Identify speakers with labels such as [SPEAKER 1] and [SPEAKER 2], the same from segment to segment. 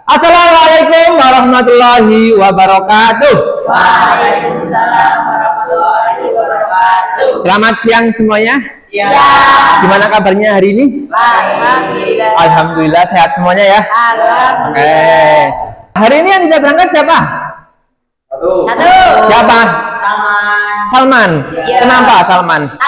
[SPEAKER 1] Assalamualaikum warahmatullahi wabarakatuh.
[SPEAKER 2] Waalaikumsalam warahmatullahi wabarakatuh.
[SPEAKER 1] Selamat siang semuanya.
[SPEAKER 2] Siang.
[SPEAKER 1] Gimana kabarnya hari ini?
[SPEAKER 2] Alhamdulillah.
[SPEAKER 1] Alhamdulillah sehat semuanya ya.
[SPEAKER 2] Alhamdulillah.
[SPEAKER 1] Hari ini yang tidak berangkat siapa?
[SPEAKER 2] Satu.
[SPEAKER 1] Siapa?
[SPEAKER 2] Salman.
[SPEAKER 1] Salman.
[SPEAKER 2] Ya.
[SPEAKER 1] Kenapa Salman?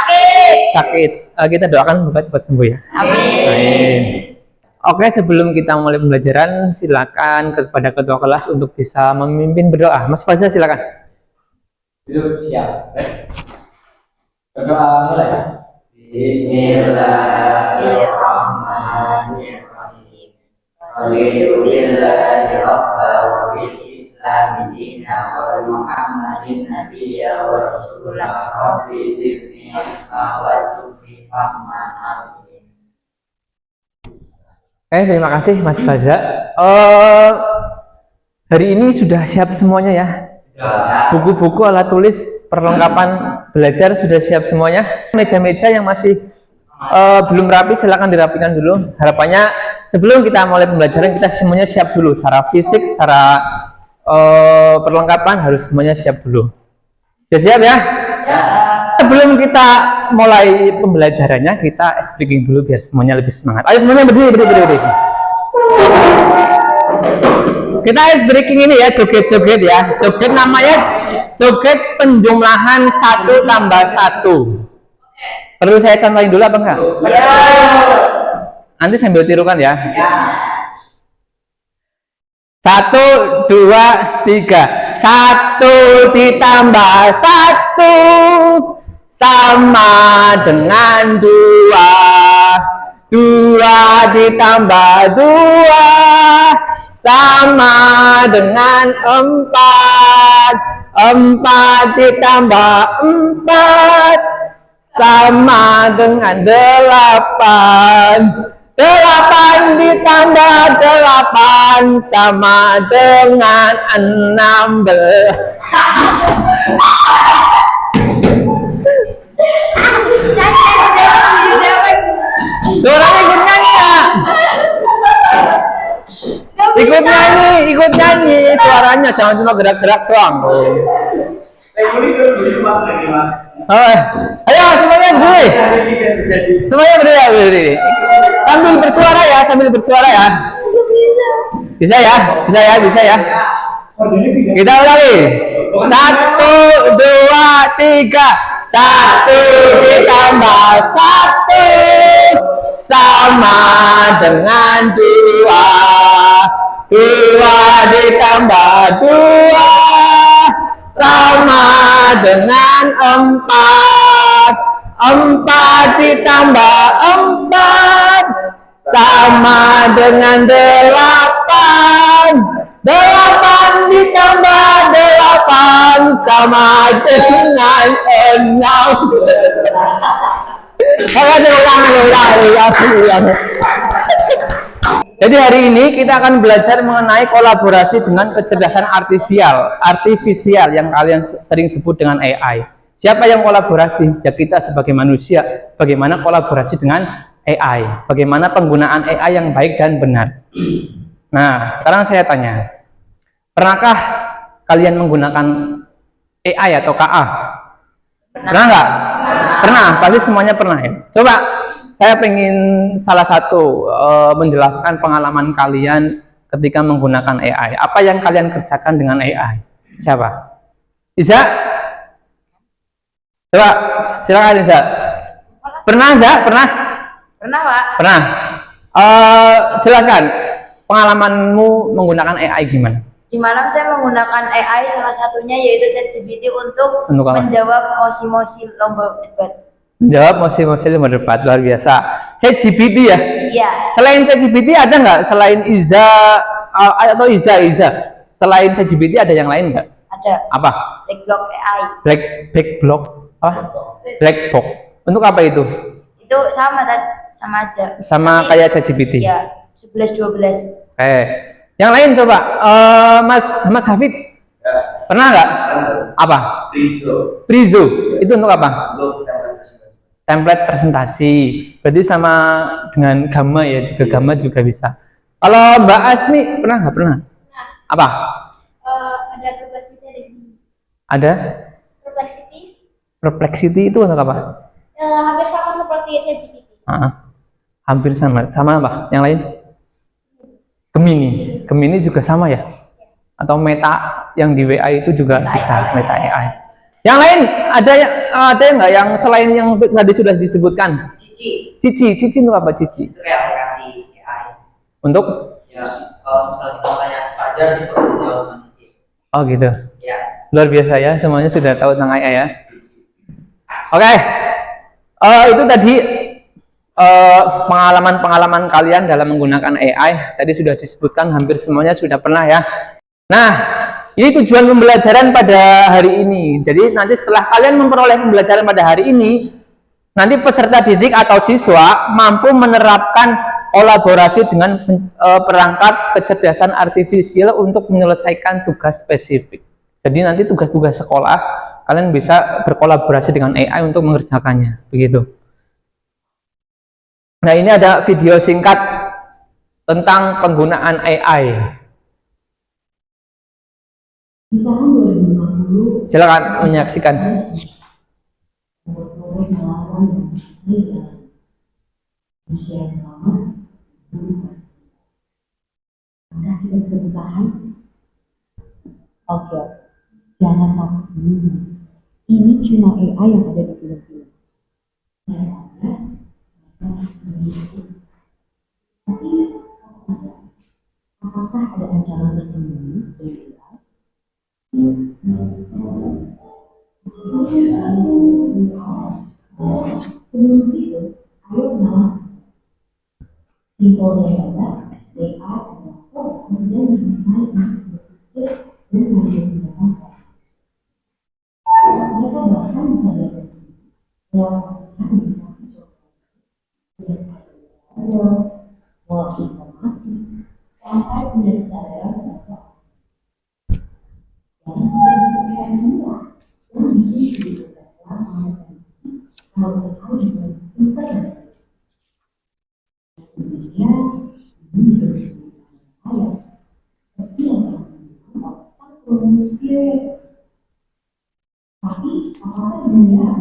[SPEAKER 2] Sakit.
[SPEAKER 1] Kita doakan semoga cepat sembuh ya.
[SPEAKER 2] Amin.
[SPEAKER 1] Oke, sebelum kita mulai pembelajaran, silakan kepada ketua kelas untuk bisa memimpin berdoa. Mas Faza, silakan.
[SPEAKER 3] Siap. Berdoa mulai. Bismillahirrahmanirrahim. Alhamdulillahi rabbil Islam dina wa Muhammadin nabiyya wa rasulah rabbi zidni ilma warzuqni fahma amin.
[SPEAKER 1] Terima kasih Mas Faza. Hari ini sudah siap semuanya ya. Buku-buku, alat tulis, perlengkapan belajar sudah siap semuanya. Meja-meja yang masih belum rapi silakan dirapikan dulu. Harapannya sebelum kita mulai pembelajaran kita semuanya siap dulu. Secara fisik, secara perlengkapan harus semuanya siap dulu. Sudah siap ya? Sebelum kita mulai pembelajarannya, kita ice breaking dulu biar semuanya lebih semangat. Ayo semuanya berdiri. Kita ice breaking ini ya, joget-joget ya. Joget namanya joget penjumlahan 1 tambah 1. Perlu saya contohin dulu apa enggak?
[SPEAKER 2] Ya.
[SPEAKER 1] Nanti sambil tirukan ya. 1, 2, 3. 1 ditambah 1 sama dengan 2. 2 ditambah 2 sama dengan 4. 4 ditambah 4 sama dengan 8. 8 ditambah 8 sama dengan 16. Orang ikut nyanyi ya? Ikut nyanyi suaranya, jangan cuma gerak-gerak doang. Ayo semuanya berdiri. Semuanya berdiri. Sambil bersuara ya. Bisa ya. Kita ulangi. 1, 2, 3. 1 ditambah 1 sama dengan 2. 2 ditambah 2 sama dengan 4. 4 ditambah 4 sama dengan 8. 8 ditambah 8 sama dengan 16. Jadi hari ini kita akan belajar mengenai kolaborasi dengan kecerdasan artifisial yang kalian sering sebut dengan AI. Siapa yang kolaborasi? Ya kita sebagai manusia. Bagaimana kolaborasi dengan AI? Bagaimana penggunaan AI yang baik dan benar? Nah, sekarang saya tanya, pernahkah kalian menggunakan AI atau KA? Pernah nggak? Pernah, pasti semuanya pernah ya. Coba saya pengen salah satu menjelaskan pengalaman kalian ketika menggunakan AI. Apa yang kalian kerjakan dengan AI? Siapa? Iza? Coba, silakan Iza. Pernah Iza? Pernah, Pak. Pernah. Jelaskan pengalamanmu menggunakan AI gimana?
[SPEAKER 2] Di malam saya menggunakan AI, salah satunya yaitu ChatGPT untuk menjawab mosi-mosi lomba debat.
[SPEAKER 1] Menjawab mosi-mosi lomba debat, luar biasa. ChatGPT ya? Iya. Selain ChatGPT ada nggak? Selain Iza atau Iza? Selain ChatGPT ada yang lain nggak?
[SPEAKER 2] Ada.
[SPEAKER 1] Apa?
[SPEAKER 2] Blackbox AI.
[SPEAKER 1] Blackbox? Apa? Blackbox. Untuk apa itu?
[SPEAKER 2] Itu sama aja.
[SPEAKER 1] Sama kayak ChatGPT?
[SPEAKER 2] Iya, 11-12.
[SPEAKER 1] Yang lain coba, Mas Hafid, pernah nggak? Apa? Prizo. Itu untuk apa? Template presentasi. Berarti sama dengan Gamma ya, juga Gamma juga bisa. Kalau Mbak Asmi pernah nggak pernah? Apa?
[SPEAKER 2] Ada perplexity ada gini.
[SPEAKER 1] Ada?
[SPEAKER 2] Perplexity
[SPEAKER 1] Perplexity itu untuk apa?
[SPEAKER 2] hampir sama seperti ChatGPT.
[SPEAKER 1] Hampir sama. Sama apa? Yang lain? Gemini. Gemini juga sama ya? Atau Meta yang di WA itu juga bisa Meta AI. Yang lain ada nggak yang selain yang tadi sudah disebutkan? Cici itu apa Cici?
[SPEAKER 3] Itu kayak aplikasi AI.
[SPEAKER 1] Untuk?
[SPEAKER 3] Ya, kalau misalnya kita tanya Fajar, dia bakal dijawab sama Cici.
[SPEAKER 1] Oh gitu.
[SPEAKER 3] Ya.
[SPEAKER 1] Luar biasa ya, semuanya sudah tahu tentang AI ya. Oke. Itu tadi pengalaman-pengalaman kalian dalam menggunakan AI. Tadi sudah disebutkan, hampir semuanya sudah pernah ya. Nah, ini tujuan pembelajaran pada hari ini. Jadi nanti setelah kalian memperoleh pembelajaran pada hari ini, nanti peserta didik atau siswa mampu menerapkan kolaborasi dengan perangkat kecerdasan artifisial untuk menyelesaikan tugas spesifik. Jadi nanti tugas-tugas sekolah kalian bisa berkolaborasi dengan AI untuk mengerjakannya, begitu. Nah, ini ada video singkat tentang penggunaan AI. Silakan menyaksikan.
[SPEAKER 4] Oke, jangan takut dulu. Ini cuma AI yang ada di film-film. Tapi, apakah ada ancaman tersembunyi dari AI? Sebelum itu, ayo kenalan. Simpelnya adalah AI adalah kemudian dimulai untuk berpikir dan mengerjakan. Mereka bahkan bisa belajar dalam informasi sampai menjadi kesadaran seseorang. Tapi apakah sebenarnya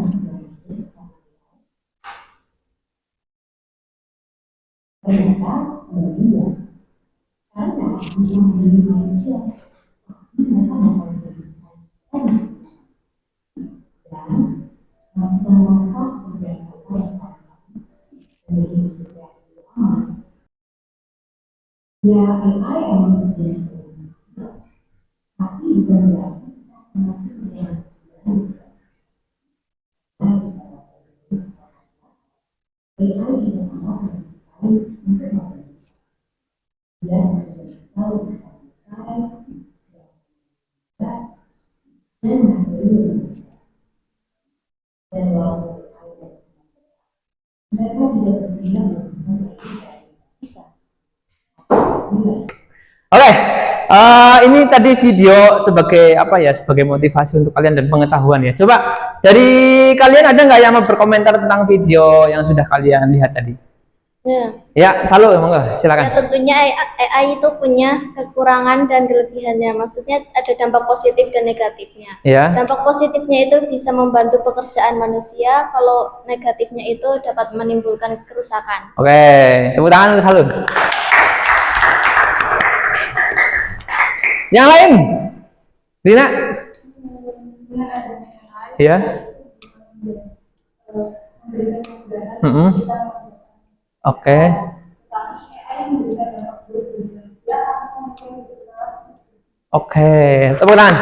[SPEAKER 4] ternyata tidak, karena yang menjadi manusia mereka memperhatikan dan melakukan kebiasaan yang menjadi aman. Ya, AI emang biasa, tapi juga berarti AI juga akan
[SPEAKER 1] Oke, ini tadi video sebagai apa ya? Sebagai motivasi untuk kalian dan pengetahuan ya. Coba dari kalian ada nggak yang mau berkomentar tentang video yang sudah kalian lihat tadi? Ya, selalu monggo, silakan.
[SPEAKER 2] Ya, tentunya AI itu punya kekurangan dan kelebihannya. Maksudnya ada dampak positif dan negatifnya.
[SPEAKER 1] Ya.
[SPEAKER 2] Dampak positifnya itu bisa membantu pekerjaan manusia, kalau negatifnya itu dapat menimbulkan kerusakan.
[SPEAKER 1] Oke, tepuk tangan selalu. Yang lain? Rina? Ya. Oke. Oke, tepuk tangan.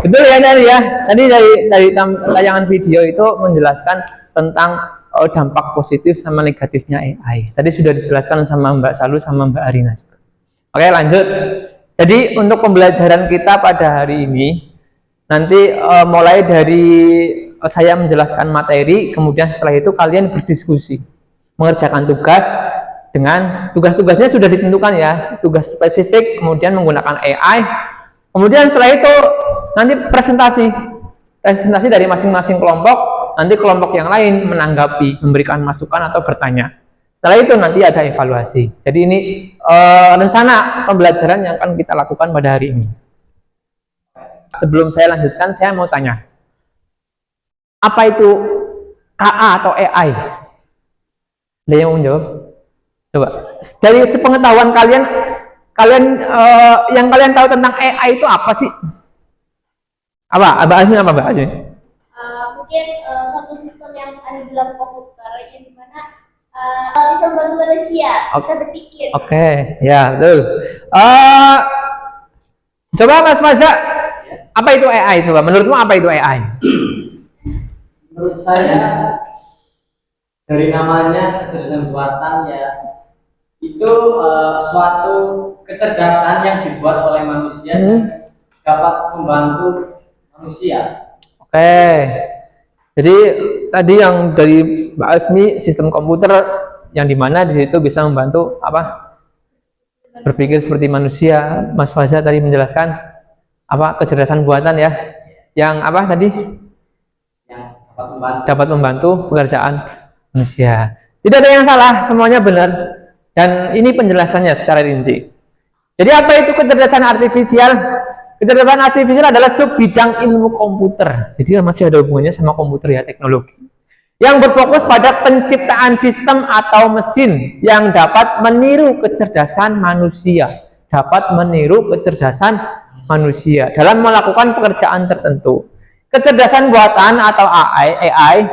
[SPEAKER 1] Betul ya tadi ya. Tadi dari tayangan video itu menjelaskan tentang dampak positif sama negatifnya AI. Tadi sudah dijelaskan sama Mbak Salu sama Mbak Arina juga. Oke, lanjut. Jadi untuk pembelajaran kita pada hari ini nanti mulai dari saya menjelaskan materi, kemudian setelah itu kalian berdiskusi, mengerjakan tugas dengan tugas-tugasnya sudah ditentukan ya, tugas spesifik, kemudian menggunakan AI, kemudian setelah itu nanti presentasi dari masing-masing kelompok, nanti kelompok yang lain menanggapi, memberikan masukan atau bertanya. Setelah itu nanti ada evaluasi. Jadi ini rencana pembelajaran yang akan kita lakukan pada hari ini. Sebelum saya lanjutkan, saya mau tanya, apa itu KA atau AI? Ada yang mau menjawab? Coba. Dari sepengetahuan kalian yang kalian tahu tentang AI itu apa sih? Apa? Bahasnya apa, Mbak Ajeng?
[SPEAKER 5] Mungkin satu sistem yang ada di dalam komputer yang dimana bisa membantu manusia bisa berpikir.
[SPEAKER 1] Oke, ya betul. Coba Mas Maza, apa itu AI? Coba, menurutmu apa itu AI?
[SPEAKER 3] Menurut saya dari namanya kecerdasan buatan ya, itu suatu kecerdasan yang dibuat oleh manusia dan dapat membantu manusia.
[SPEAKER 1] Oke. Jadi tadi yang dari Mbak Asmi sistem komputer yang dimana di situ bisa membantu apa? Berpikir seperti manusia. Mas Faza tadi menjelaskan apa kecerdasan buatan ya? Yang apa tadi?
[SPEAKER 3] Yang dapat
[SPEAKER 1] Dapat membantu pekerjaan manusia. Tidak ada yang salah, semuanya benar. Dan ini penjelasannya secara rinci. Jadi apa itu kecerdasan artifisial? Kecerdasan artifisial adalah sub bidang ilmu komputer. Jadi masih ada hubungannya sama komputer ya, teknologi. Yang berfokus pada penciptaan sistem atau mesin yang dapat meniru kecerdasan manusia. Dapat meniru kecerdasan manusia dalam melakukan pekerjaan tertentu. Kecerdasan buatan atau AI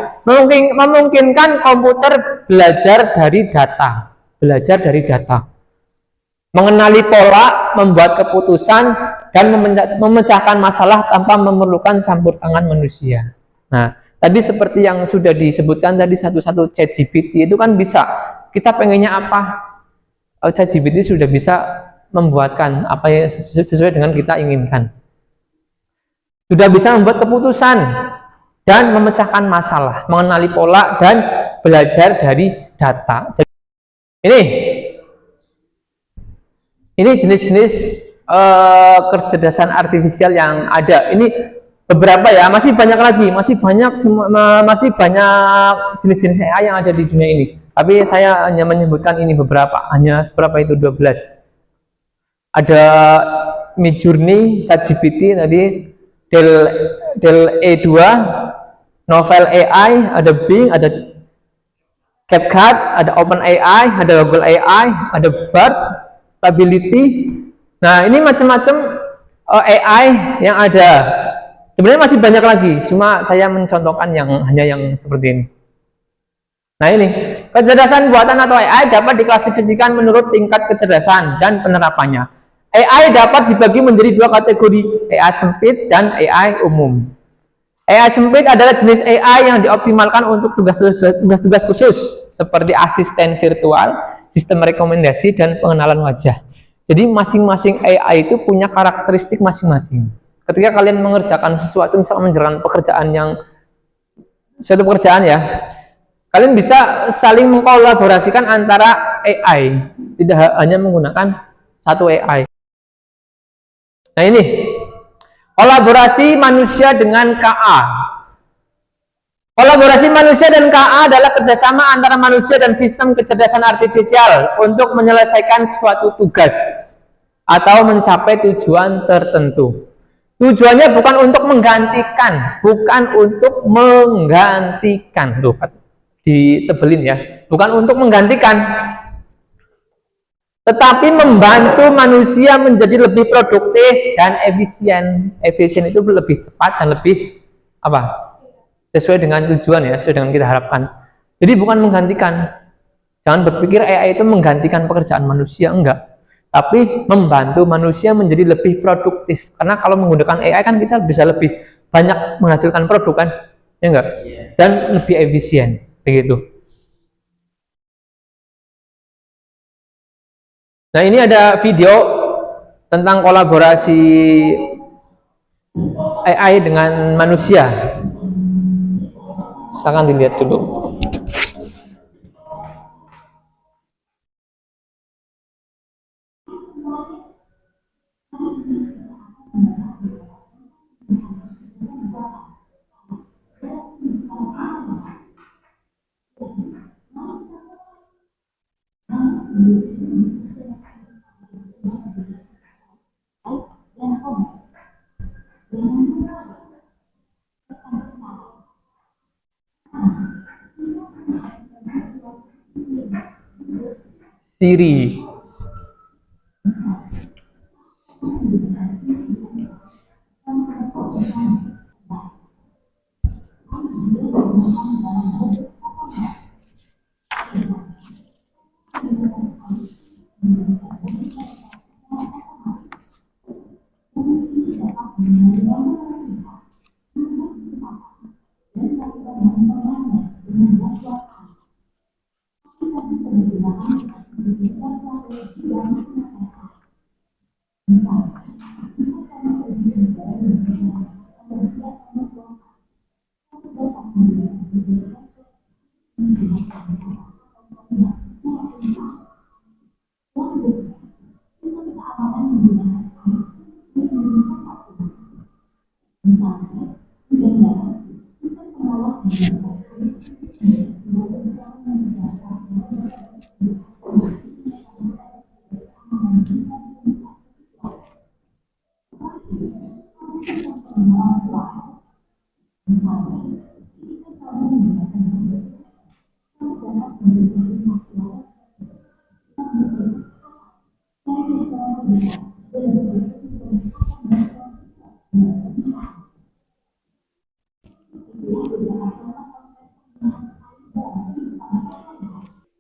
[SPEAKER 1] memungkinkan komputer belajar dari data. Belajar dari data. Mengenali pola, membuat keputusan, dan memecahkan masalah tanpa memerlukan campur tangan manusia. Nah, tadi seperti yang sudah disebutkan tadi satu-satu ChatGPT itu kan bisa. Kita pengennya apa? ChatGPT sudah bisa membuatkan apa yang sesuai dengan kita inginkan. Sudah bisa membuat keputusan dan memecahkan masalah, mengenali pola dan belajar dari data. Ini jenis-jenis kecerdasan artifisial yang ada. Ini beberapa ya, masih banyak lagi, masih banyak jenis-jenis AI yang ada di dunia ini. Tapi saya hanya menyebutkan ini beberapa, hanya berapa itu 12. Ada Midjourney, ChatGPT tadi, Del E2, Novel AI, ada Bing, ada CapCut, ada OpenAI, ada Google AI, ada BART, Stability. Nah, ini macam-macam AI yang ada. Sebenarnya masih banyak lagi, cuma saya mencontohkan hanya yang seperti ini. Nah, ini kecerdasan buatan atau AI dapat diklasifikasikan menurut tingkat kecerdasan dan penerapannya. AI dapat dibagi menjadi dua kategori, AI sempit dan AI umum. AI sempit adalah jenis AI yang dioptimalkan untuk tugas-tugas khusus seperti asisten virtual, sistem rekomendasi, dan pengenalan wajah. Jadi masing-masing AI itu punya karakteristik masing-masing. Ketika kalian mengerjakan sesuatu, misalnya mengerjakan suatu pekerjaan ya, kalian bisa saling mengkolaborasikan antara AI, tidak hanya menggunakan satu AI. Nah ini, kolaborasi manusia dengan KA. Kolaborasi manusia dan KA adalah kerjasama antara manusia dan sistem kecerdasan artifisial untuk menyelesaikan suatu tugas atau mencapai tujuan tertentu. Tujuannya bukan untuk menggantikan, Tuh, ditebelin ya, bukan untuk menggantikan, tetapi membantu manusia menjadi lebih produktif dan efisien. Efisien itu lebih cepat dan lebih apa? Sesuai dengan tujuan ya, sesuai dengan kita harapkan. Jadi bukan menggantikan. Jangan berpikir AI itu menggantikan pekerjaan manusia, enggak. Tapi membantu manusia menjadi lebih produktif. Karena kalau menggunakan AI kan kita bisa lebih banyak menghasilkan produk kan, ya enggak? Dan lebih efisien, begitu. Nah, ini ada video tentang kolaborasi AI dengan manusia. Silakan dilihat dulu. Siri.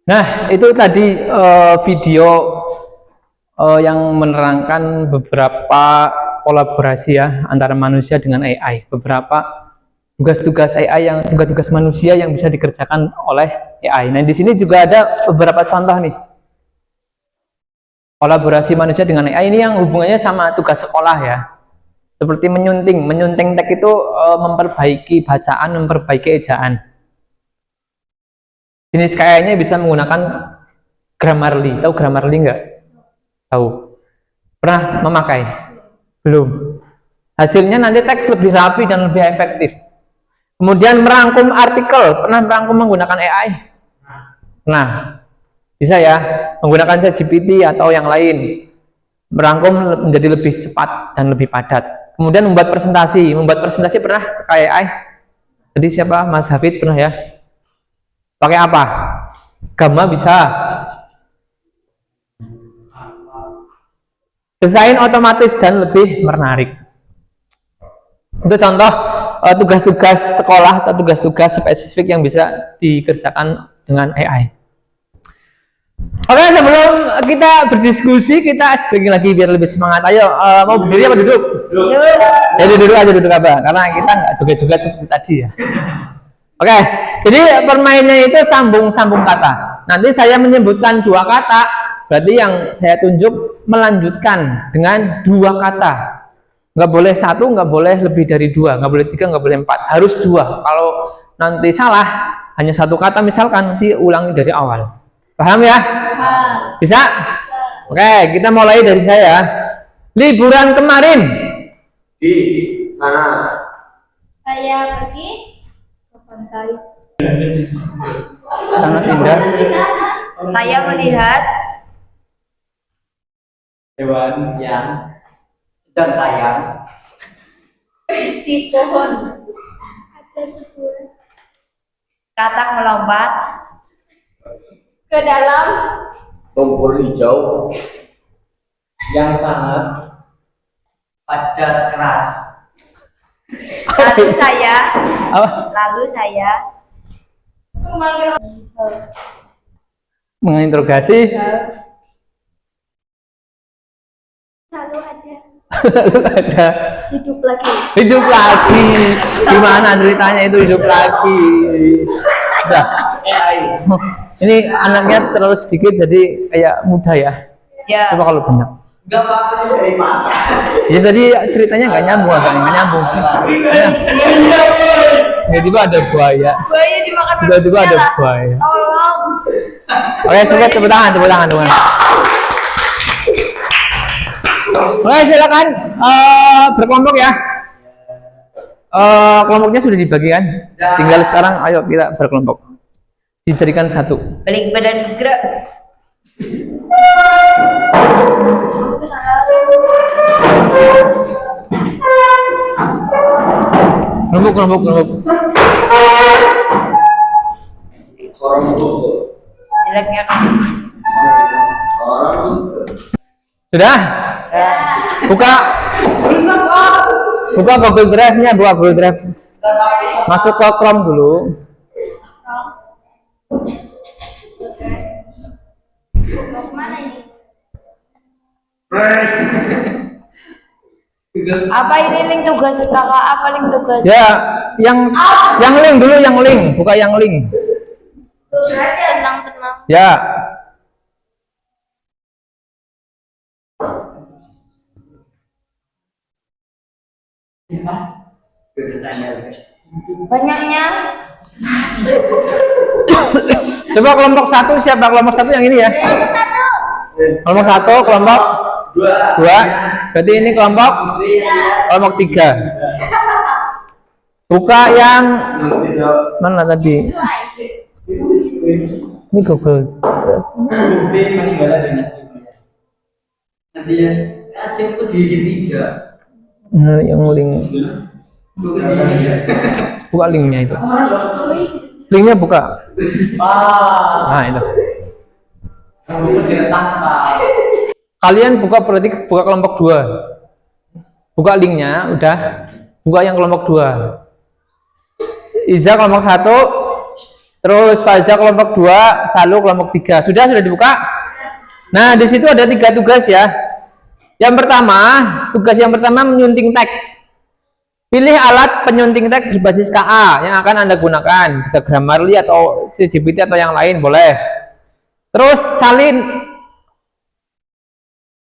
[SPEAKER 1] Nah, itu tadi video yang menerangkan beberapa kolaborasi ya antara manusia dengan AI. Beberapa tugas-tugas AI yang tugas-tugas manusia yang bisa dikerjakan oleh AI. Nah, di sini juga ada beberapa contoh nih. Kolaborasi manusia dengan AI ini yang hubungannya sama tugas sekolah ya. Seperti menyunting teks itu memperbaiki bacaan, memperbaiki ejaan. Jenis kayaknya bisa menggunakan Grammarly. Tahu Grammarly nggak? Tahu. Pernah memakai? Belum. Hasilnya nanti teks lebih rapi dan lebih efektif. Kemudian merangkum artikel. Pernah merangkum menggunakan AI? Nah, bisa ya. Menggunakan ChatGPT atau yang lain. Merangkum menjadi lebih cepat dan lebih padat. Kemudian membuat presentasi. Membuat presentasi pernah pakai AI? Jadi siapa? Mas Hafid pernah ya? Pakai apa? Gamma bisa. Desain otomatis dan lebih menarik. Itu contoh tugas-tugas sekolah atau tugas-tugas spesifik yang bisa dikerjakan dengan AI. Oke, sebelum kita berdiskusi, kita sedikit lagi biar lebih semangat. Ayo, mau berdiri apa duduk? Duduk. Ya duduk aja, duduk apa? Karena kita nggak joget-joget seperti tadi ya. Oke, jadi permainnya itu sambung-sambung kata. Nanti saya menyebutkan dua kata, berarti yang saya tunjuk melanjutkan dengan dua kata. Nggak boleh satu, nggak boleh lebih dari dua, nggak boleh tiga, nggak boleh empat, harus dua. Kalau nanti salah, hanya satu kata misalkan, nanti ulangi dari awal. Paham ya? Bisa? Oke, kita mulai dari saya. Liburan kemarin.
[SPEAKER 3] Di sana.
[SPEAKER 5] Saya pergi ke pantai.
[SPEAKER 1] Sangat indah.
[SPEAKER 2] Saya melihat
[SPEAKER 3] Hewan yang sedang tayang.
[SPEAKER 5] Di pohon ada sebuah
[SPEAKER 2] katak melompat
[SPEAKER 5] ke dalam
[SPEAKER 3] Lumpur hijau yang sangat padat keras.
[SPEAKER 2] Lalu saya
[SPEAKER 5] memanggil
[SPEAKER 1] Menginterogasi.
[SPEAKER 5] lalu ada
[SPEAKER 1] Lalu ada
[SPEAKER 5] hidup lagi.
[SPEAKER 1] hidup lagi. Gimana ceritanya itu hidup lagi? Udah. Ini anaknya terlalu sedikit jadi kayak muda ya.
[SPEAKER 2] ya
[SPEAKER 1] Coba kalau banyak.
[SPEAKER 3] Gak apa-apa sih dari pasar.
[SPEAKER 1] Ya tadi ceritanya nggak nyambung, agak nggak nyambung. Tiba-tiba ada buaya.
[SPEAKER 2] buaya dimakan
[SPEAKER 1] Tiba-tiba
[SPEAKER 2] manusia
[SPEAKER 1] ada
[SPEAKER 2] lah.
[SPEAKER 1] buaya.
[SPEAKER 2] Tolong.
[SPEAKER 1] Oke, coba tepuk tangan. Oke, silakan berkelompok ya. Kelompoknya sudah dibagi kan? Tinggal sekarang, ayo kita berkelompok. Dijadikan satu.
[SPEAKER 2] Balik badan gerak.
[SPEAKER 1] Kelompok.
[SPEAKER 3] Orang itu.
[SPEAKER 2] Jeleknya kamu.
[SPEAKER 1] Sudah? Buka Google Drive-nya, buka Google Drive. Masuk ke Chrome dulu.
[SPEAKER 5] Mau kemana ini?
[SPEAKER 2] Apa ini link tugas kakak? Apa link tugas?
[SPEAKER 1] Ya, yang link dulu, yang link. Buka yang link.
[SPEAKER 5] Tenang.
[SPEAKER 1] Ya.
[SPEAKER 2] Banyaknya.
[SPEAKER 1] Coba kelompok 1 siapa? Kelompok 1 yang ini ya. Kelompok 1, kelompok 2. Berarti ini kelompok 3. Buka yang mana tadi? Ini Google.
[SPEAKER 3] Peninggalan dinasti Maya. Nanti ya, cepet digigit bisa.
[SPEAKER 1] Nah, yang link. Buka linknya itu. Linknya buka. Nah itu. Kalian buka berarti buka kelompok 2. Buka linknya, udah. Buka yang kelompok 2. Iza kelompok 1. Terus Faza kelompok 2, Salu kelompok 3. Sudah dibuka? Nah, di situ ada 3 tugas ya. Yang pertama, tugas yang pertama menyunting teks. Pilih alat penyunting teks berbasis KA yang akan Anda gunakan. Bisa Grammarly atau ChatGPT atau yang lain, boleh. Terus salin.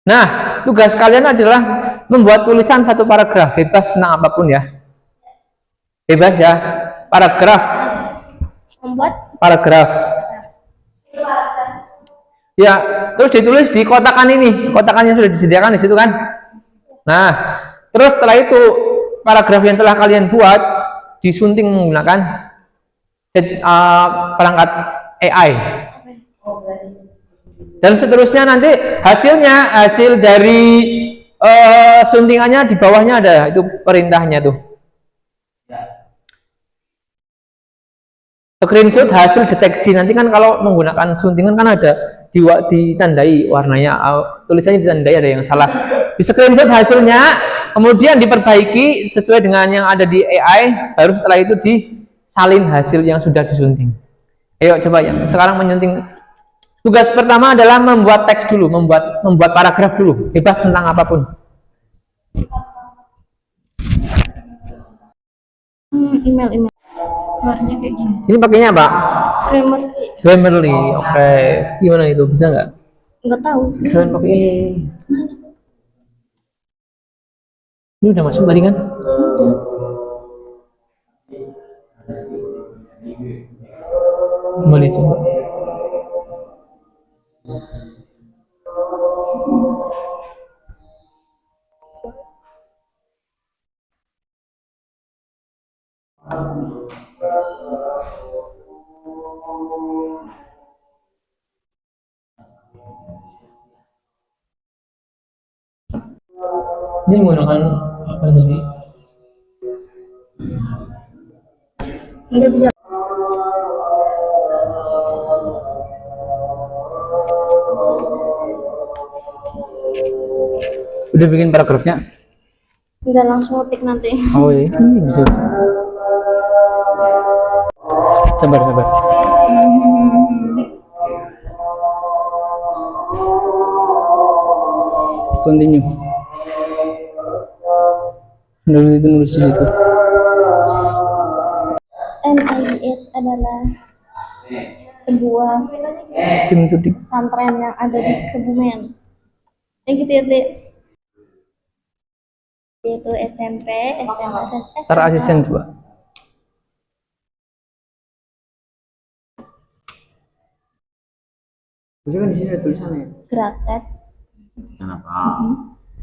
[SPEAKER 1] Nah, tugas kalian adalah membuat tulisan 1 paragraf, bebas tentang apapun ya. Bebas ya. Paragraf.
[SPEAKER 5] Membuat
[SPEAKER 1] Paragraf. Ya, terus ditulis di kotakan ini. Kotakan yang sudah disediakan di situ kan. Nah, terus setelah itu paragraf yang telah kalian buat disunting menggunakan perangkat AI. Dan seterusnya nanti hasil dari suntingannya di bawahnya ada itu perintahnya tuh. Screenshot hasil deteksi. Nanti kan kalau menggunakan suntingan kan ada ditandai warnanya, tulisannya ditandai, ada yang salah. Di screenshot hasilnya, kemudian diperbaiki sesuai dengan yang ada di AI, baru setelah itu disalin hasil yang sudah disunting. Ayo coba ya, sekarang menyunting. Tugas pertama adalah membuat teks dulu, membuat paragraf dulu, bebas tentang apapun.
[SPEAKER 5] email. Warnanya kayak gini.
[SPEAKER 1] Ini pakainya apa?
[SPEAKER 5] Grammarly.
[SPEAKER 1] Grammarly, oke. Gimana itu, bisa nggak?
[SPEAKER 5] Nggak tahu.
[SPEAKER 1] Jangan pakai ini. Ini udah masuk tadi kan? Kembali coba. Ini menggunakan apa tadi?
[SPEAKER 5] Nggak bisa.
[SPEAKER 1] Udah bikin paragrafnya?
[SPEAKER 5] Nggak langsung ngetik nanti.
[SPEAKER 1] Oh iya, bisa. Sabar. Continue. Nulis di situ.
[SPEAKER 5] NIS adalah sebuah pesantren yang ada di Kebumen. Gitu ya, Dek. Yaitu SMP, SMA, dan SMA.
[SPEAKER 1] Cara asisten coba. Bisa kan di sini ada tulisannya.
[SPEAKER 5] Gratet.
[SPEAKER 3] Kenapa?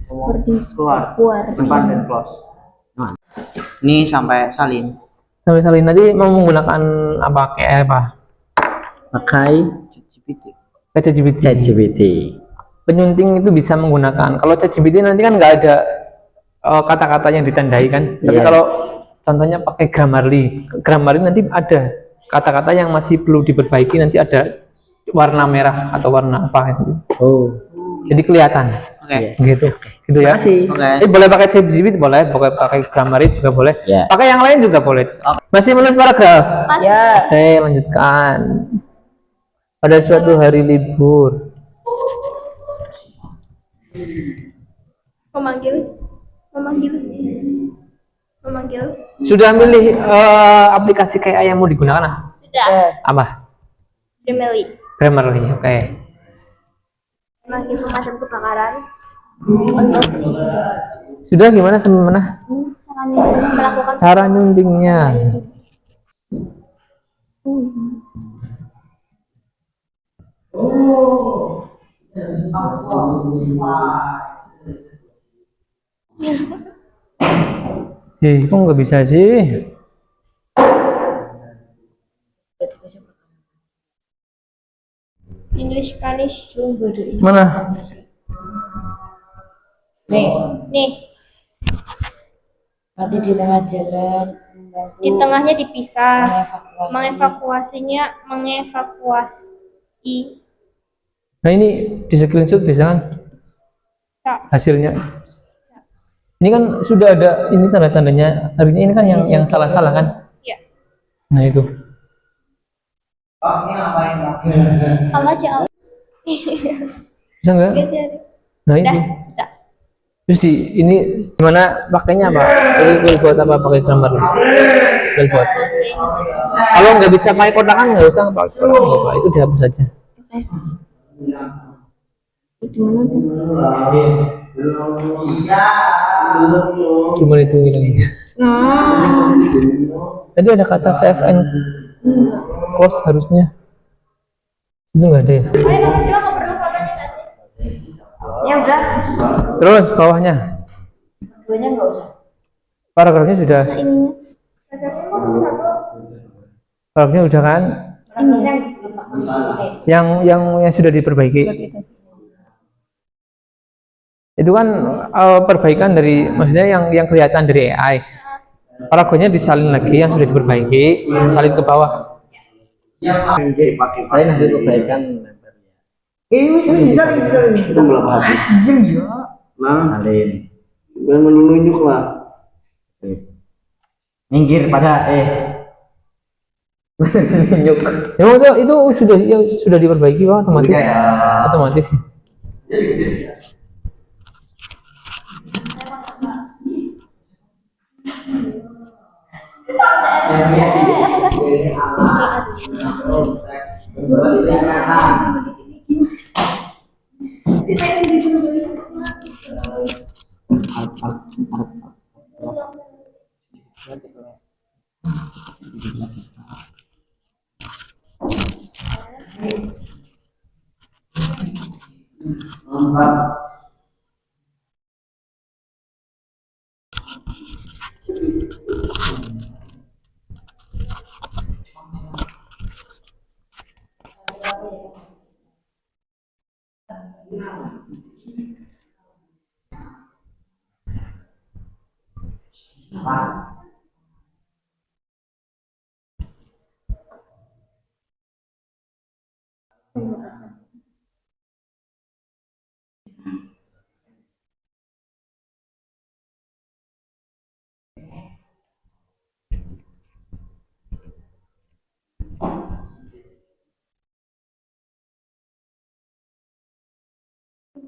[SPEAKER 5] Keluar.
[SPEAKER 3] Depan dan close. Nah. Ini sampai salin.
[SPEAKER 1] Sampai salin nanti mau menggunakan apa? Kayak apa?
[SPEAKER 3] Pakai ChatGPT.
[SPEAKER 1] Penyunting itu bisa menggunakan. Kalau ChatGPT nanti kan nggak ada kata-kata yang ditandai kan. Tapi kalau contohnya pakai Grammarly nanti ada kata-kata yang masih perlu diperbaiki, nanti ada warna merah atau warna apa itu. Oh. Jadi kelihatan.
[SPEAKER 3] Oke.
[SPEAKER 1] Gitu. Gitu ya.
[SPEAKER 3] Oke.
[SPEAKER 1] Boleh pakai ChatGPT, boleh pakai Grammarly juga boleh.
[SPEAKER 3] Ya.
[SPEAKER 1] Pakai yang lain juga boleh. Masih menulis paragraf?
[SPEAKER 5] Masih.
[SPEAKER 2] Ya.
[SPEAKER 1] Oke, lanjutkan. Pada suatu hari libur.
[SPEAKER 5] Memanggil.
[SPEAKER 1] Sudah milih aplikasi kayak yang mau digunakan? Ah?
[SPEAKER 5] Sudah.
[SPEAKER 1] Apa?
[SPEAKER 5] Grammarly.
[SPEAKER 1] Grammarly, oke.
[SPEAKER 5] Memanggil pemadam kebakaran.
[SPEAKER 1] Sudah gimana sampai mana?
[SPEAKER 5] Caranya melakukan
[SPEAKER 1] Cara nyuntingnya. Kok nggak bisa sih?
[SPEAKER 5] English Spanish.
[SPEAKER 1] Mana?
[SPEAKER 5] Nih,
[SPEAKER 2] Nanti di tengah jalan.
[SPEAKER 5] di tengahnya dipisah. Mengevakuasi.
[SPEAKER 1] Nah ini di screenshot bisa kan?
[SPEAKER 5] Ya.
[SPEAKER 1] Hasilnya. Ini kan sudah ada ini tanda-tandanya. Artinya ini kan yang salah-salah kan?
[SPEAKER 5] Iya.
[SPEAKER 1] Nah itu.
[SPEAKER 5] Allah aja.
[SPEAKER 1] Bisa nggak?
[SPEAKER 5] Gak jadi.
[SPEAKER 1] Nah itu.
[SPEAKER 5] Dah, bisa.
[SPEAKER 1] Terus ini gimana pakainya apa? Jadi Quillbot apa pakai Grammarly? Quillbot. Kalau nggak bisa pakai kotakan nggak usah pakai kotakan, nggak apa, itu dihapus saja. Gimana itu bilangnya? Tadi ada kata save and close harusnya. Itu nggak ada ya?
[SPEAKER 2] Ya udah.
[SPEAKER 1] Terus bawahnya.
[SPEAKER 2] Duanya nggak usah.
[SPEAKER 1] Paragrafnya sudah. Paragrafnya udah kan? Yang sudah diperbaiki. Itu kan perbaikan dari, maksudnya yang kelihatan dari AI. Paragrafnya disalin lagi yang sudah diperbaiki, salin ke bawah.
[SPEAKER 3] Saya hasil perbaikan.
[SPEAKER 6] Ini bisa kita berapa habis? Nah,
[SPEAKER 3] Salin.
[SPEAKER 6] jangan menunjuk lah.
[SPEAKER 3] Minggir pada
[SPEAKER 1] Ya, itu sudah diperbaiki Pak, otomatis. Otomatis.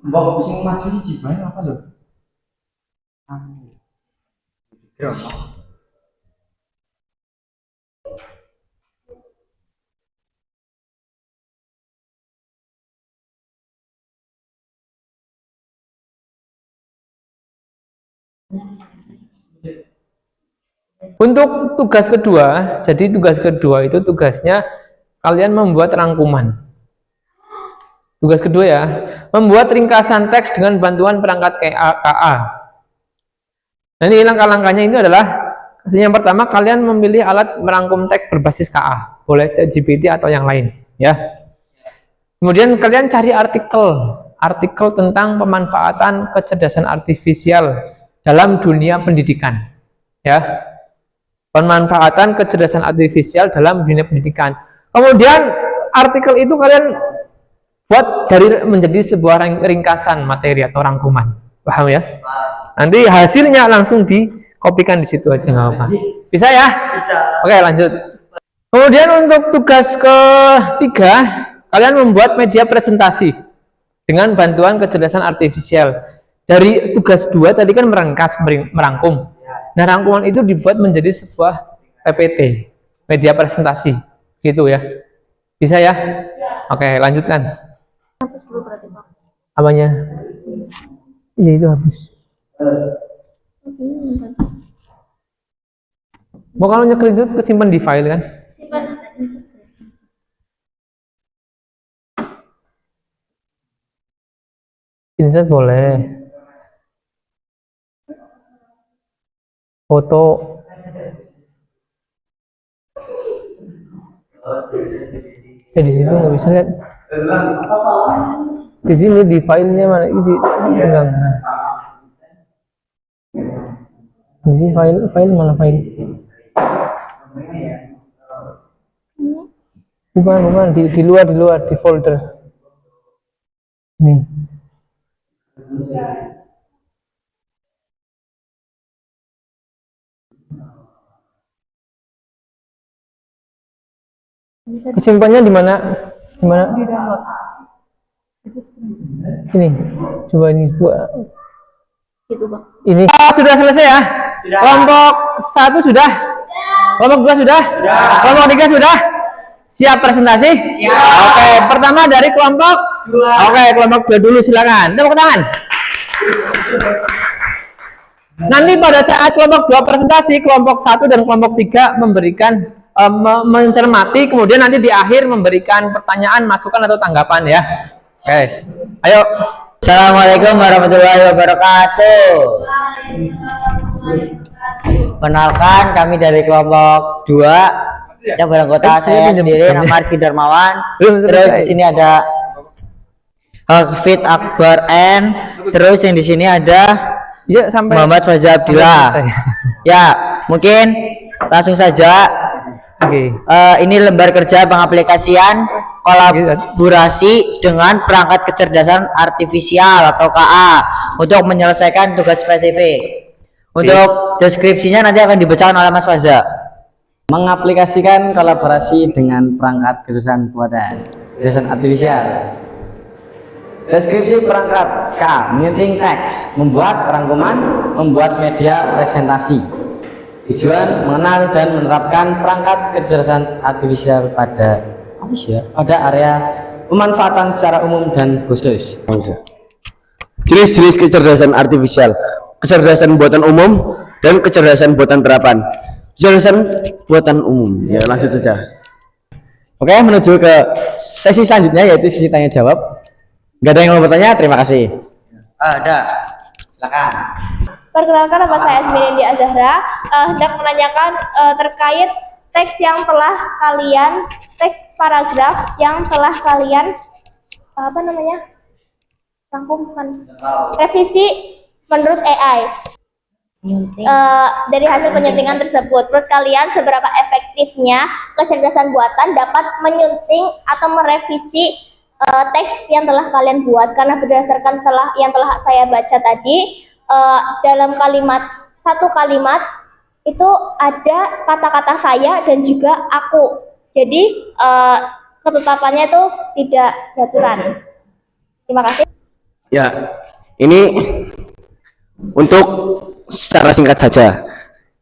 [SPEAKER 3] Mbak sing maju di jiban apa lho?
[SPEAKER 1] Untuk tugas kedua, jadi tugas kedua itu tugasnya kalian membuat rangkuman. Tugas kedua ya, membuat ringkasan teks dengan bantuan perangkat KA. Nah ini langkah-langkahnya ini adalah, yang pertama kalian memilih alat merangkum teks berbasis KA, boleh ChatGPT atau yang lain, ya. Kemudian kalian cari artikel tentang pemanfaatan kecerdasan artifisial dalam dunia pendidikan, ya. Pemanfaatan kecerdasan artifisial dalam dunia pendidikan. Kemudian artikel itu kalian buat dari menjadi sebuah ringkasan materi atau rangkuman. Paham ya? Nanti hasilnya langsung dikopikan di situ aja, nggak apa-apa. Bisa ya?
[SPEAKER 3] Bisa.
[SPEAKER 1] Oke, lanjut. Kemudian untuk tugas ketiga, kalian membuat media presentasi dengan bantuan kecerdasan artifisial. Dari tugas 2 tadi kan merangkum. Nah, rangkuman itu dibuat menjadi sebuah PPT, media presentasi, gitu ya. Bisa ya? Oke, lanjutkan. Apanya? Iya, itu habis. Mau kalau nge-screenshot kesimpan di file kan? Screenshot boleh. Foto. Di situ nggak bisa lihat. Di sini di filenya mana? Ini enggak. Di sini file mana file? Bukan di luar di folder. Nih. Kesimpannya di mana? Di mana? Ini. Coba ini buat.
[SPEAKER 2] Gitu, Bang.
[SPEAKER 1] Ini. Sudah selesai ya?
[SPEAKER 3] Sudah.
[SPEAKER 1] Kelompok 1 sudah? Kelompok 2 sudah? Kelompok 3 sudah? Siap presentasi?
[SPEAKER 3] Siap.
[SPEAKER 1] Oke, pertama dari kelompok
[SPEAKER 3] 2.
[SPEAKER 1] Oke, kelompok 2 dulu, silakan. Tepuk tangan. Nanti pada saat kelompok 2 presentasi, kelompok 1 dan kelompok 3 memberikan mencermati, kemudian nanti di akhir memberikan pertanyaan, masukan atau tanggapan ya. Oke. Ayo.
[SPEAKER 7] Assalamualaikum warahmatullahi wabarakatuh. Kenalkan, kami dari kelompok 2 yang beranggota saya sendiri, nama Rizky Darmawan. Terus di sini ada Hafid Akbar N. Terus yang di sini ada
[SPEAKER 1] Ya, sampai
[SPEAKER 7] Muhammad Faza Abdillah. Ya, mungkin langsung saja.
[SPEAKER 1] Oke.
[SPEAKER 7] Ini lembar kerja pengaplikasian kolaborasi dengan perangkat kecerdasan artifisial atau KA untuk menyelesaikan tugas spesifik. Untuk deskripsinya nanti akan dibacakan oleh Mas Faza.
[SPEAKER 6] Mengaplikasikan kolaborasi dengan perangkat kecerdasan buatan kecerdasan artifisial. Deskripsi perangkat K, menyunting teks, membuat rangkuman, membuat media presentasi. Tujuan mengenal dan menerapkan perangkat kecerdasan artifisial pada area pemanfaatan secara umum dan khusus.
[SPEAKER 8] Jenis-jenis kecerdasan artifisial: kecerdasan buatan umum dan kecerdasan buatan terapan. Kecerdasan buatan umum, ya langsung saja.
[SPEAKER 6] Oke, menuju ke sesi selanjutnya yaitu sesi tanya jawab. Gak ada yang mau bertanya? Terima kasih.
[SPEAKER 7] Ada, silakan.
[SPEAKER 5] Perkenalkan, nama saya Asmirindy Azahra. Hendak menanyakan terkait teks paragraf yang telah kalian rangkumkan, revisi menurut AI. Dari hasil penyuntingan tersebut, menurut kalian seberapa efektifnya kecerdasan buatan dapat menyunting atau merevisi teks yang telah kalian buat? Karena berdasarkan yang telah saya baca tadi, dalam satu kalimat itu ada kata-kata saya dan juga aku. Jadi ketetapannya itu tidak beraturan. Terima kasih.
[SPEAKER 8] Ya, ini untuk secara singkat saja.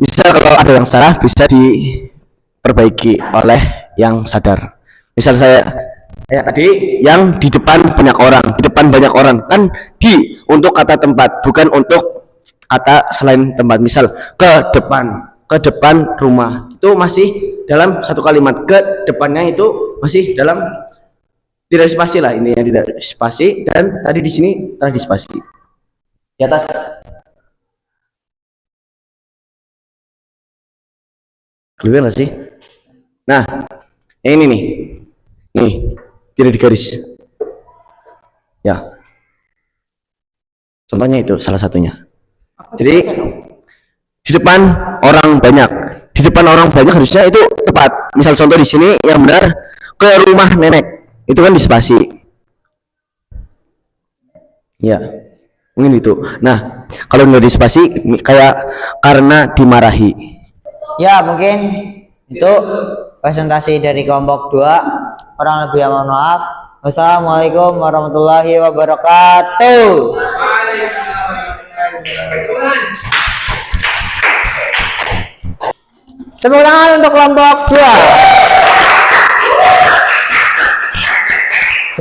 [SPEAKER 8] Misal kalau ada yang salah bisa diperbaiki oleh yang sadar. Misal saya tadi yang di depan banyak orang kan untuk kata tempat, bukan untuk kata selain tempat. Misal ke depan rumah itu masih dalam satu kalimat, ke depannya itu masih dalam tidak spasi lah, ini yang tidak spasi, dan tadi di sini telah dispasi di atas. Keluar nggak sih? Nah, ini nih tidak digaris ya, contohnya itu salah satunya. Jadi di depan orang banyak harusnya itu tepat. Misal contoh di sini yang benar, ke rumah nenek, itu kan dispasi. Ya, mungkin itu. Nah, kalau nggak dispasi kayak karena dimarahi.
[SPEAKER 7] Ya, mungkin itu presentasi dari kelompok 2. Kurang lebih mohon maaf. Wassalamualaikum warahmatullahi wabarakatuh.
[SPEAKER 1] Tepuk tangan untuk kelompok 2.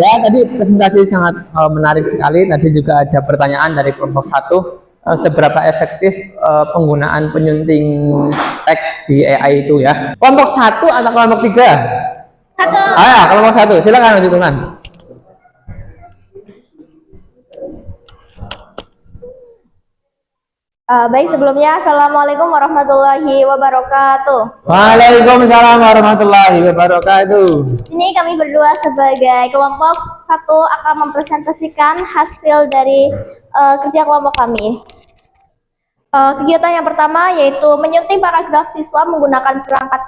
[SPEAKER 1] Ya, tadi presentasi sangat menarik sekali. Tadi juga ada pertanyaan dari kelompok 1. Seberapa efektif penggunaan penyunting teks di AI itu ya? Kelompok 1 atau kelompok 3?
[SPEAKER 5] 1.
[SPEAKER 1] Ya, kelompok 1. Silakan lanjutkan.
[SPEAKER 5] Baik, sebelumnya Assalamualaikum warahmatullahi wabarakatuh.
[SPEAKER 1] Waalaikumsalam warahmatullahi wabarakatuh.
[SPEAKER 5] Ini kami berdua sebagai kelompok 1 akan mempresentasikan hasil dari kerja kelompok kami. Kegiatan yang pertama yaitu menyunting paragraf siswa menggunakan perangkat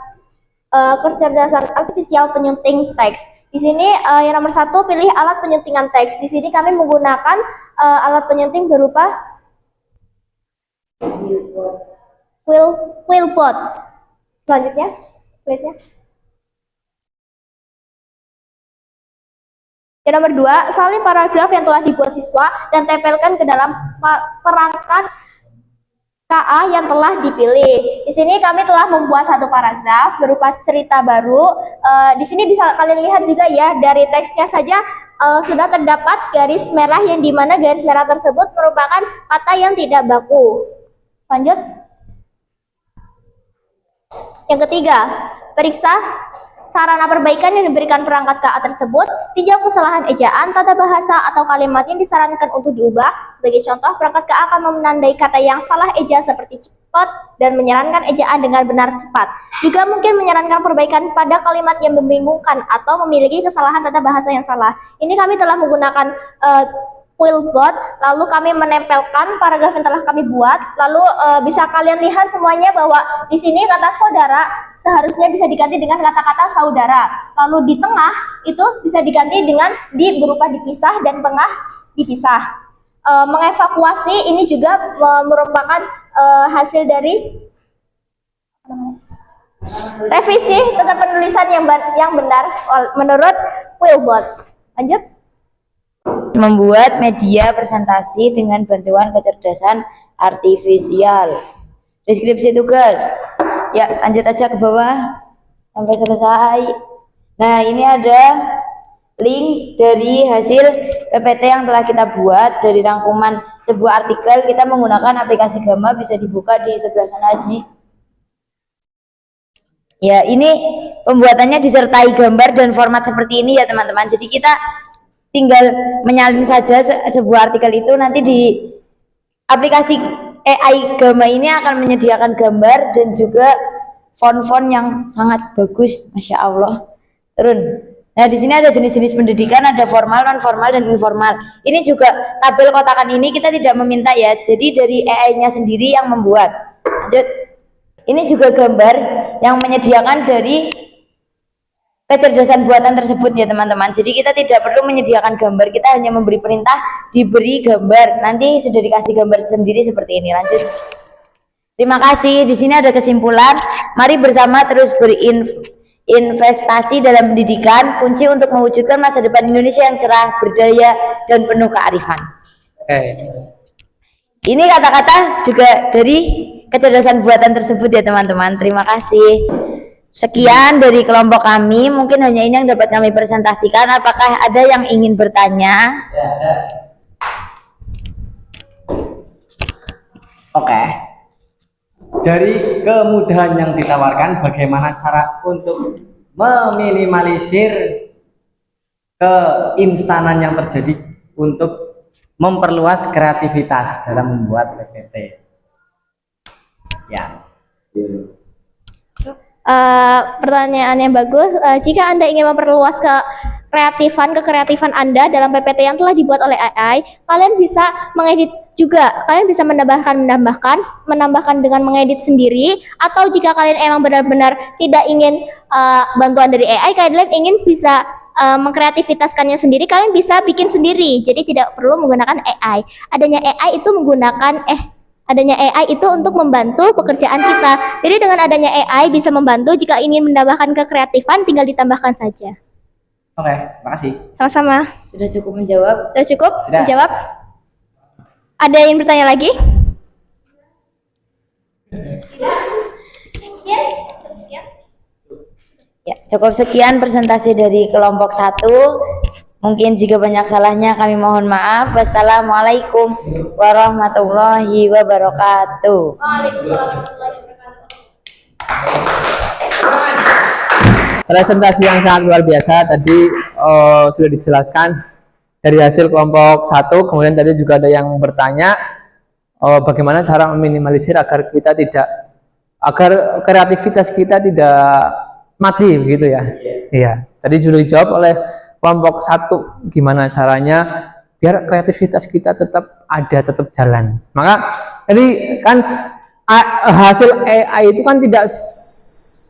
[SPEAKER 5] kecerdasan artifisial penyunting teks. Di sini yang nomor 1 pilih alat penyuntingan teks. Di sini kami menggunakan alat penyunting berupa Quillbot. Selanjutnya, slide-nya. Yang nomor 2, salin paragraf yang telah dibuat siswa dan tempelkan ke dalam perangkat KA yang telah dipilih. Di sini kami telah membuat satu paragraf berupa cerita baru. Di sini bisa kalian lihat juga ya, dari teksnya saja sudah terdapat garis merah yang dimana garis merah tersebut merupakan kata yang tidak baku. Lanjut. Yang ketiga, periksa sarana perbaikan yang diberikan perangkat KA tersebut, tinjau kesalahan ejaan, tata bahasa, atau kalimat yang disarankan untuk diubah. Sebagai contoh, perangkat KA akan menandai kata yang salah eja seperti cepat dan menyarankan ejaan dengan benar cepat. Juga mungkin menyarankan perbaikan pada kalimat yang membingungkan atau memiliki kesalahan tata bahasa yang salah. Ini kami telah menggunakan Quillbot, lalu kami menempelkan paragraf yang telah kami buat. Lalu bisa kalian lihat semuanya bahwa di sini kata saudara seharusnya bisa diganti dengan kata-kata saudara. Lalu di tengah itu bisa diganti dengan di berupa dipisah dan tengah dipisah. Mengevakuasi ini juga merupakan hasil dari revisi tata penulisan yang benar menurut Quillbot. Lanjut.
[SPEAKER 2] Membuat media presentasi dengan bantuan kecerdasan artifisial. Deskripsi tugas. Ya, lanjut aja ke bawah sampai selesai. Nah, ini ada link dari hasil PPT yang telah kita buat dari rangkuman sebuah artikel. Kita menggunakan aplikasi Gamma, bisa dibuka di sebelah sana, Asmi. Ya, ini pembuatannya disertai gambar dan format seperti ini ya, teman-teman. Jadi kita tinggal menyalin saja sebuah artikel itu, nanti di aplikasi AI Gamma ini akan menyediakan gambar dan juga font-font yang sangat bagus, Masya Allah. Nah, di sini ada jenis-jenis pendidikan, ada formal, non formal, dan informal. Ini juga tabel kotakan ini kita tidak meminta ya, jadi dari AI-nya sendiri yang membuat. Lanjut. Ini juga gambar yang menyediakan dari kecerdasan buatan tersebut ya, teman-teman. Jadi kita tidak perlu menyediakan gambar, kita hanya memberi perintah, diberi gambar. Nanti sudah dikasih gambar sendiri seperti ini. Lanjut. Terima kasih. Di sini ada kesimpulan. Mari bersama terus berinvestasi dalam pendidikan, kunci untuk mewujudkan masa depan Indonesia yang cerah, berdaya, dan penuh kearifan. Ini kata-kata juga dari kecerdasan buatan tersebut ya, teman-teman. Terima kasih. Sekian dari kelompok kami, mungkin hanya ini yang dapat kami presentasikan. Apakah ada yang ingin bertanya?
[SPEAKER 6] Oke. Dari kemudahan yang ditawarkan, bagaimana cara untuk meminimalisir keinstanan yang terjadi untuk memperluas kreativitas dalam membuat PPT? Ya.
[SPEAKER 5] Pertanyaan yang bagus. Jika Anda ingin memperluas kekreatifan Anda dalam PPT yang telah dibuat oleh AI, kalian bisa mengedit juga. Kalian bisa menambahkan dengan mengedit sendiri, atau jika kalian emang benar-benar tidak ingin bantuan dari AI, kalian ingin bisa mengkreativitaskannya sendiri, kalian bisa bikin sendiri. Jadi tidak perlu menggunakan AI. Adanya AI itu untuk membantu pekerjaan kita. Jadi dengan adanya AI bisa membantu jika ingin menambahkan kekreatifan, tinggal ditambahkan saja.
[SPEAKER 6] Oke, makasih.
[SPEAKER 5] Sama-sama.
[SPEAKER 2] Sudah cukup menjawab?
[SPEAKER 5] Sudah cukup
[SPEAKER 6] Sudah.
[SPEAKER 5] menjawab? Ada yang bertanya lagi?
[SPEAKER 2] Ya, cukup sekian presentasi dari kelompok 1. Mungkin jika banyak salahnya kami mohon maaf. Wassalamualaikum warahmatullahi wabarakatuh.
[SPEAKER 1] Presentasi yang sangat luar biasa tadi sudah dijelaskan dari hasil kelompok 1. Kemudian tadi juga ada yang bertanya bagaimana cara meminimalisir agar kreativitas kita tidak mati begitu ya. Iya. Tadi sudah dijawab oleh kelompok 1 gimana caranya biar kreativitas kita tetap ada, tetap jalan. Maka jadi kan hasil AI itu kan tidak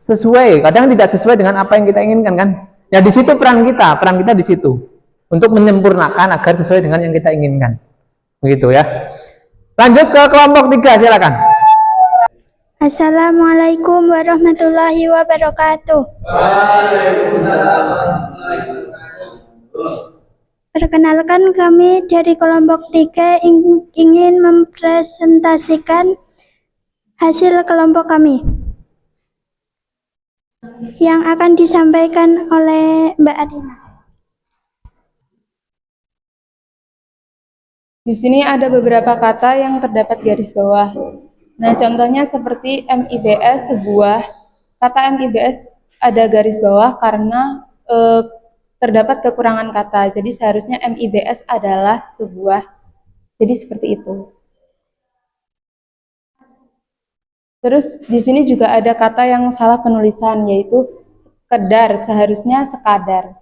[SPEAKER 1] sesuai, kadang tidak sesuai dengan apa yang kita inginkan kan. Ya di situ peran kita di situ untuk menyempurnakan agar sesuai dengan yang kita inginkan. Begitu ya. Lanjut ke kelompok 3, silakan.
[SPEAKER 9] Assalamualaikum warahmatullahi wabarakatuh. Perkenalkan, kami dari kelompok 3 ingin mempresentasikan hasil kelompok kami yang akan disampaikan oleh Mbak Adina.
[SPEAKER 10] Di sini ada beberapa kata yang terdapat garis bawah. Nah, contohnya seperti MIBS, kata MIBS ada garis bawah karena terdapat kekurangan kata. Jadi seharusnya MIBS adalah sebuah. Jadi seperti itu. Terus di sini juga ada kata yang salah penulisan, yaitu sekedar, seharusnya sekadar.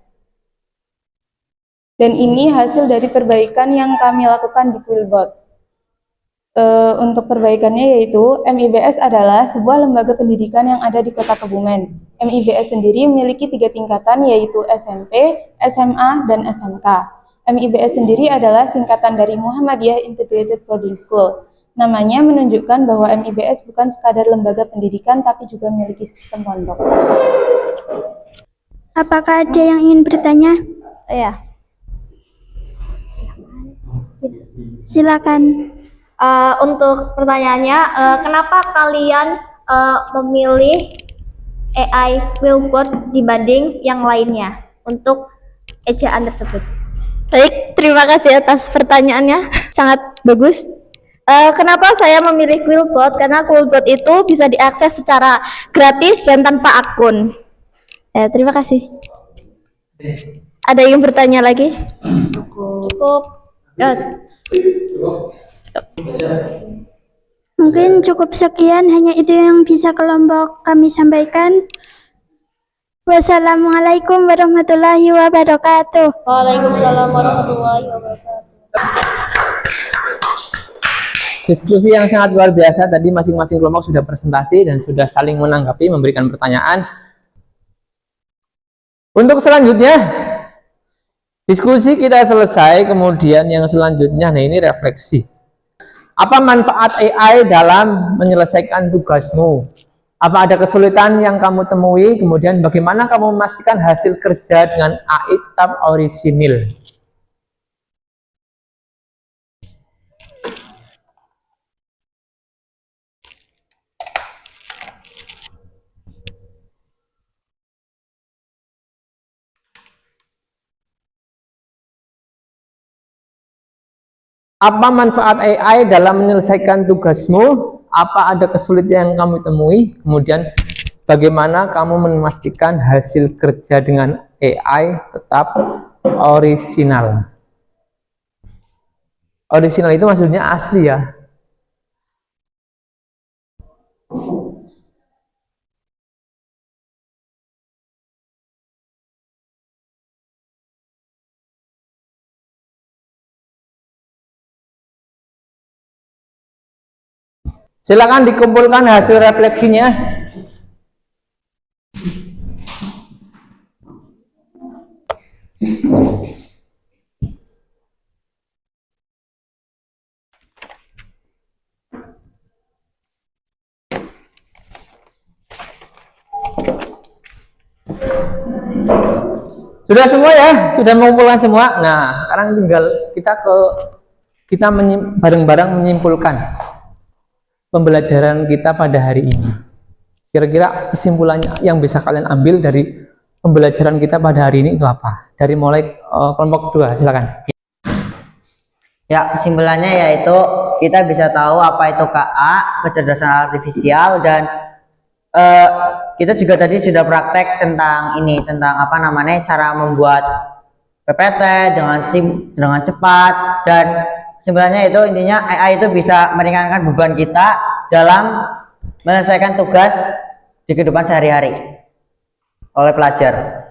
[SPEAKER 10] Dan ini hasil dari perbaikan yang kami lakukan di Quillbot. Untuk perbaikannya yaitu MIBS adalah sebuah lembaga pendidikan yang ada di Kota Kebumen. MIBS sendiri memiliki 3 tingkatan, yaitu SMP, SMA, dan SMK. MIBS sendiri adalah singkatan dari Muhammadiyah Integrated Boarding School. Namanya menunjukkan bahwa MIBS bukan sekadar lembaga pendidikan, tapi juga memiliki sistem pondok.
[SPEAKER 9] Apakah ada yang ingin bertanya?
[SPEAKER 5] Ya.
[SPEAKER 9] Silakan.
[SPEAKER 5] Untuk pertanyaannya, kenapa kalian memilih AI Quillbot dibanding yang lainnya untuk ejaan tersebut?
[SPEAKER 10] Baik, terima kasih atas pertanyaannya. Sangat bagus.
[SPEAKER 5] Kenapa saya memilih Quillbot? Karena Quillbot itu bisa diakses secara gratis dan tanpa akun.
[SPEAKER 10] Terima kasih.
[SPEAKER 5] Ada yang bertanya lagi? Cukup.
[SPEAKER 9] Mungkin cukup sekian, hanya itu yang bisa kelompok kami sampaikan. Wassalamualaikum warahmatullahi wabarakatuh.
[SPEAKER 5] Waalaikumsalam warahmatullahi wabarakatuh.
[SPEAKER 1] Diskusi yang sangat luar biasa tadi, masing-masing kelompok sudah presentasi dan sudah saling menanggapi, memberikan pertanyaan. Untuk selanjutnya, diskusi kita selesai, kemudian yang selanjutnya, nah ini refleksi. Apa manfaat AI dalam menyelesaikan tugasmu? Apa ada kesulitan yang kamu temui? Kemudian bagaimana kamu memastikan hasil kerja dengan AI tetap orisinil? Apa manfaat AI dalam menyelesaikan tugasmu? Apa ada kesulitan yang kamu temui? Kemudian bagaimana kamu memastikan hasil kerja dengan AI tetap orisinal? Orisinal itu maksudnya asli ya. Silakan dikumpulkan hasil refleksinya. Sudah semua ya, sudah mengumpulkan semua. Nah, sekarang tinggal kita bareng-bareng menyimpulkan pembelajaran kita pada hari ini. Kira-kira kesimpulannya yang bisa kalian ambil dari pembelajaran kita pada hari ini itu apa? Dari mulai kelompok 2, silakan.
[SPEAKER 7] Ya, kesimpulannya yaitu kita bisa tahu apa itu KA, kecerdasan artifisial, dan kita juga tadi sudah praktek tentang ini, tentang apa namanya, cara membuat PPT dengan cepat. Dan kesimpulannya itu intinya AI itu bisa meringankan beban kita dalam menyelesaikan tugas di kehidupan sehari-hari oleh pelajar.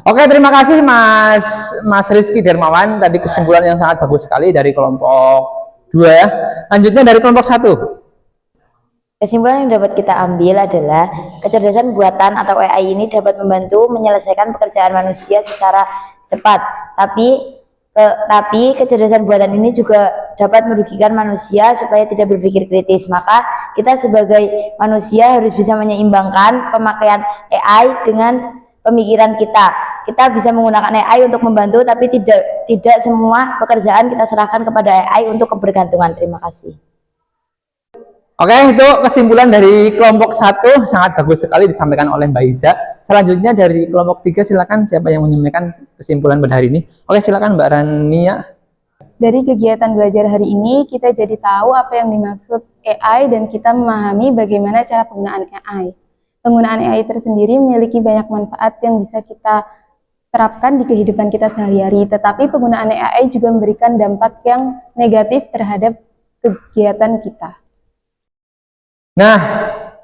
[SPEAKER 1] Oke, terima kasih Mas Rizky Dermawan. Tadi kesimpulan yang sangat bagus sekali dari kelompok 2 ya. Lanjutnya dari kelompok 1.
[SPEAKER 2] Kesimpulan yang dapat kita ambil adalah kecerdasan buatan atau AI ini dapat membantu menyelesaikan pekerjaan manusia secara cepat. Tapi kecerdasan buatan ini juga dapat merugikan manusia supaya tidak berpikir kritis. Maka kita sebagai manusia harus bisa menyeimbangkan pemakaian AI dengan pemikiran kita. Kita bisa menggunakan AI untuk membantu, tapi tidak semua pekerjaan kita serahkan kepada AI untuk kebergantungan. Terima kasih.
[SPEAKER 1] Oke, itu kesimpulan dari kelompok 1 sangat bagus sekali disampaikan oleh Mbak Iza. Selanjutnya dari kelompok 3, silakan siapa yang menyampaikan kesimpulan pada hari ini. Oke, silakan Mbak Rania.
[SPEAKER 10] Dari kegiatan belajar hari ini, kita jadi tahu apa yang dimaksud AI dan kita memahami bagaimana cara penggunaan AI. Penggunaan AI tersendiri memiliki banyak manfaat yang bisa kita terapkan di kehidupan kita sehari-hari, tetapi penggunaan AI juga memberikan dampak yang negatif terhadap kegiatan kita.
[SPEAKER 1] Nah,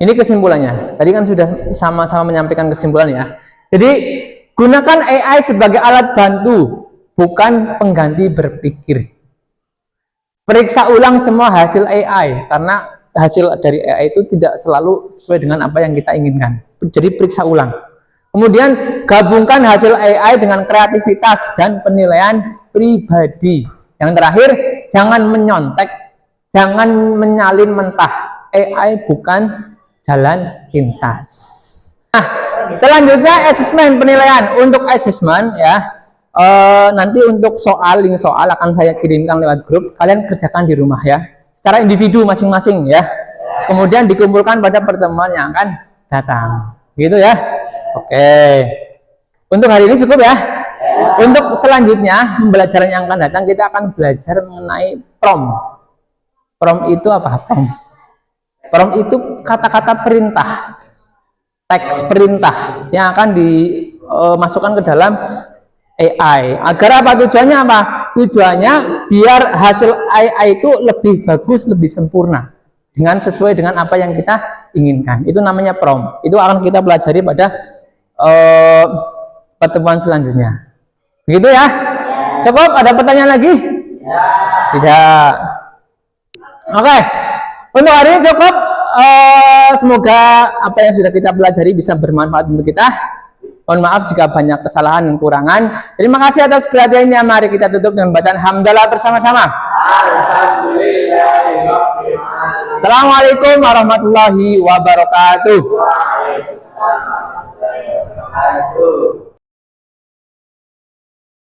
[SPEAKER 1] ini kesimpulannya. Tadi kan sudah sama-sama menyampaikan kesimpulan ya. Jadi, gunakan AI sebagai alat bantu, bukan pengganti berpikir. Periksa ulang semua hasil AI, karena hasil dari AI itu tidak selalu sesuai dengan apa yang kita inginkan. Jadi, periksa ulang. Kemudian, gabungkan hasil AI dengan kreativitas dan penilaian pribadi. Yang terakhir, jangan menyontek, jangan menyalin mentah. AI bukan jalan pintas. Nah, selanjutnya asesmen penilaian. Untuk asesmen ya, nanti untuk link soal akan saya kirimkan lewat grup. Kalian kerjakan di rumah ya, secara individu masing-masing ya. Kemudian dikumpulkan pada pertemuan yang akan datang. Gitu ya. Oke. Untuk hari ini cukup ya. Untuk selanjutnya pembelajaran yang akan datang kita akan belajar mengenai prompt. Prompt itu apa? Prompt itu kata-kata perintah, teks perintah yang akan dimasukkan ke dalam AI. Agar apa tujuannya? Tujuannya biar hasil AI itu lebih bagus, lebih sempurna, dengan sesuai dengan apa yang kita inginkan. Itu namanya prompt. Itu akan kita pelajari pada pertemuan selanjutnya. Begitu ya? Cukup? Ada pertanyaan lagi? Tidak. Oke. Untuk hari ini cukup. Semoga apa yang sudah kita pelajari bisa bermanfaat untuk kita. Mohon maaf jika banyak kesalahan dan kekurangan. Terima kasih atas perhatiannya. Mari kita tutup dengan bacaan hamdalah bersama-sama. Assalamualaikum warahmatullahi wabarakatuh.